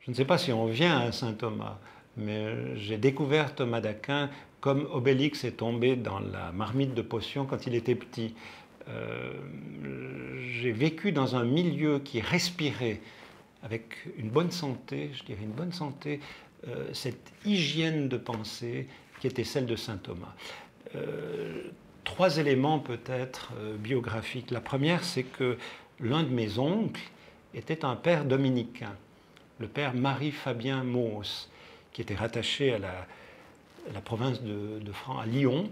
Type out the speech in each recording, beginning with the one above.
Je ne sais pas si on vient à saint Thomas, mais j'ai découvert Thomas d'Aquin comme Obélix est tombé dans la marmite de potions quand il était petit. Euh, j'ai vécu dans un milieu qui respirait avec une bonne santé, je dirais une bonne santé, cette hygiène de pensée qui était celle de saint Thomas. Trois éléments peut-être biographiques. La première, c'est que l'un de mes oncles était un père dominicain, le père Marie-Fabien Mauss, qui était rattaché à la province de France, à Lyon.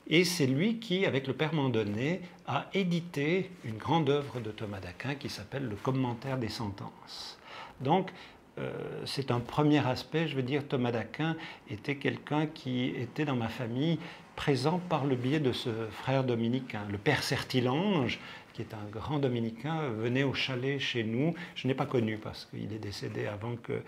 Et c'est lui qui, avec le père Mandonnet, a édité une grande œuvre de Thomas d'Aquin qui s'appelle le Commentaire des sentences. Donc, c'est un premier aspect. Je veux dire, Thomas d'Aquin était quelqu'un qui était dans ma famille présent par le biais de ce frère dominicain. Le père Certilange, qui est un grand dominicain, venait au chalet chez nous. Je n'ai pas connu parce qu'il est décédé avant que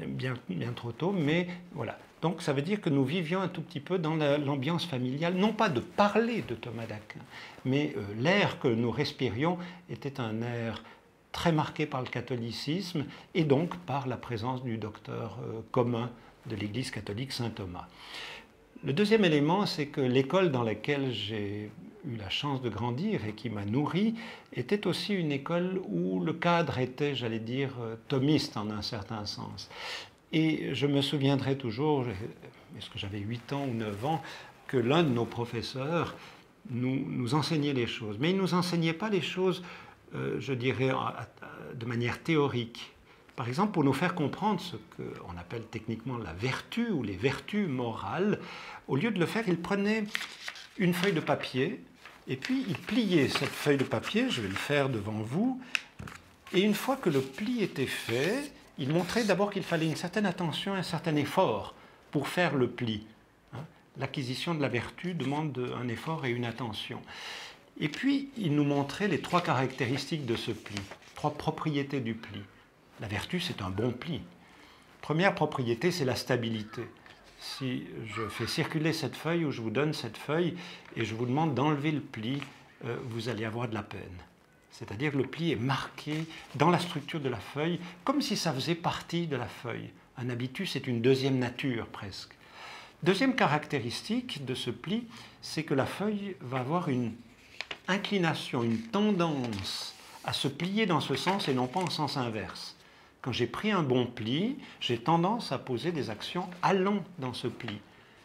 bien trop tôt, mais voilà. Donc ça veut dire que nous vivions un tout petit peu dans l'ambiance familiale, non pas de parler de Thomas d'Aquin, mais l'air que nous respirions était un air très marqué par le catholicisme et donc par la présence du docteur commun de l'Église catholique saint Thomas. Le deuxième élément, c'est que l'école dans laquelle j'ai eu la chance de grandir et qui m'a nourri était aussi une école où le cadre était, j'allais dire, thomiste en un certain sens. Et je me souviendrai toujours, est-ce que j'avais 8 ans ou 9 ans, que l'un de nos professeurs nous enseignait les choses. Mais il ne nous enseignait pas les choses, je dirais, de manière théorique. Par exemple, pour nous faire comprendre ce qu'on appelle techniquement la vertu ou les vertus morales, au lieu de le faire, il prenait une feuille de papier et puis il pliait cette feuille de papier, je vais le faire devant vous, et une fois que le pli était fait, il montrait d'abord qu'il fallait une certaine attention, un certain effort pour faire le pli. L'acquisition de la vertu demande un effort et une attention. Et puis, il nous montrait les 3 caractéristiques de ce pli, 3 propriétés du pli. La vertu, c'est un bon pli. Première propriété, c'est la stabilité. Si je fais circuler cette feuille ou je vous donne cette feuille et je vous demande d'enlever le pli, vous allez avoir de la peine. C'est-à-dire que le pli est marqué dans la structure de la feuille comme si ça faisait partie de la feuille. Un habitus, c'est une deuxième nature presque. Deuxième caractéristique de ce pli, c'est que la feuille va avoir une inclination, une tendance à se plier dans ce sens et non pas en sens inverse. Quand j'ai pris un bon pli, j'ai tendance à poser des actions allant dans ce pli.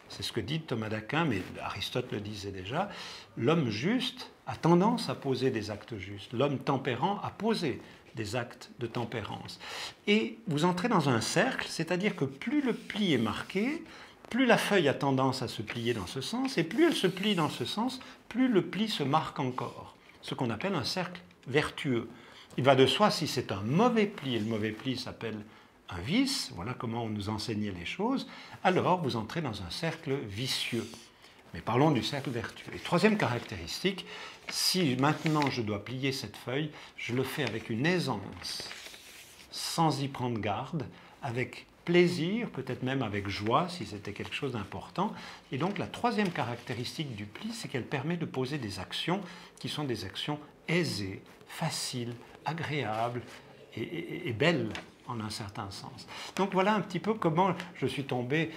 C'est ce que dit Thomas d'Aquin, mais Aristote le disait déjà. L'homme juste a tendance à poser des actes justes. L'homme tempérant a posé des actes de tempérance. Et vous entrez dans un cercle, c'est-à-dire que plus le pli est marqué, plus la feuille a tendance à se plier dans ce sens, et plus elle se plie dans ce sens, plus le pli se marque encore. Ce qu'on appelle un cercle vertueux. Il va de soi si c'est un mauvais pli, et le mauvais pli s'appelle un vice, voilà comment on nous enseignait les choses, alors vous entrez dans un cercle vicieux. Mais parlons du cercle vertueux. Et troisième caractéristique, si maintenant je dois plier cette feuille, je le fais avec une aisance, sans y prendre garde, avec plaisir, peut-être même avec joie, si c'était quelque chose d'important. Et donc la troisième caractéristique du pli, c'est qu'elle permet de poser des actions qui sont des actions aisées, faciles, agréables et belles en un certain sens. Donc voilà un petit peu comment je suis tombé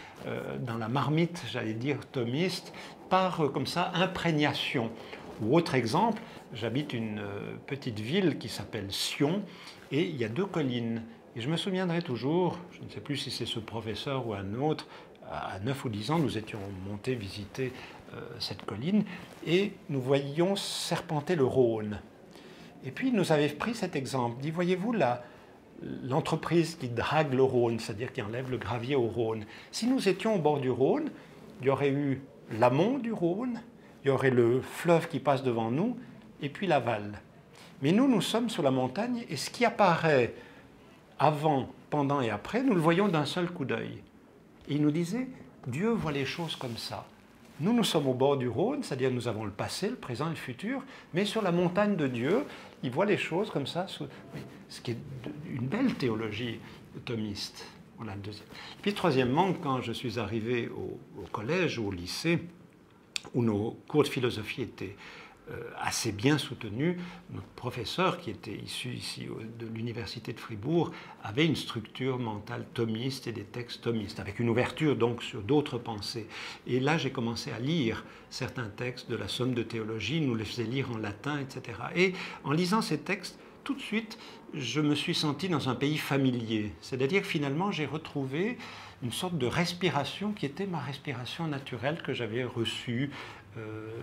dans la marmite, j'allais dire, thomiste, par comme ça, imprégnation. Ou autre exemple, j'habite une petite ville qui s'appelle Sion, et il y a 2 collines. Et je me souviendrai toujours, je ne sais plus si c'est ce professeur ou un autre, à 9 ou 10 ans, nous étions montés visiter cette colline, et nous voyions serpenter le Rhône. Et puis il nous avait pris cet exemple, dit, voyez-vous l'entreprise qui drague le Rhône, c'est-à-dire qui enlève le gravier au Rhône. Si nous étions au bord du Rhône, il y aurait eu l'amont du Rhône, il y aurait le fleuve qui passe devant nous, et puis l'aval. Mais nous sommes sur la montagne, et ce qui apparaît avant, pendant et après, nous le voyons d'un seul coup d'œil. Et il nous disait, Dieu voit les choses comme ça. Nous sommes au bord du Rhône, c'est-à-dire nous avons le passé, le présent et le futur, mais sur la montagne de Dieu, il voit les choses comme ça, ce qui est une belle théologie thomiste. Voilà le deuxième. Puis troisièmement, quand je suis arrivé au collège ou au lycée, où nos cours de philosophie étaient assez bien soutenu. Notre professeur, qui était issu ici de l'université de Fribourg, avait une structure mentale thomiste et des textes thomistes, avec une ouverture donc sur d'autres pensées. Et là, j'ai commencé à lire certains textes de la Somme de théologie, nous les faisait lire en latin, etc. Et en lisant ces textes, tout de suite, je me suis senti dans un pays familier. C'est-à-dire que finalement, j'ai retrouvé une sorte de respiration qui était ma respiration naturelle que j'avais reçue,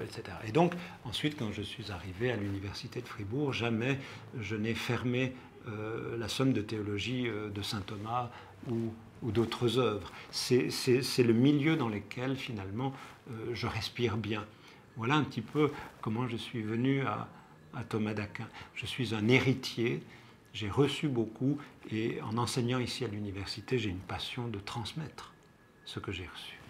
etc. Et donc, ensuite, quand je suis arrivé à l'université de Fribourg, jamais je n'ai fermé la Somme de théologie de saint Thomas ou d'autres œuvres. C'est le milieu dans lequel, finalement, je respire bien. Voilà un petit peu comment je suis venu à Thomas d'Aquin. Je suis un héritier, j'ai reçu beaucoup, et en enseignant ici à l'université, j'ai une passion de transmettre ce que j'ai reçu.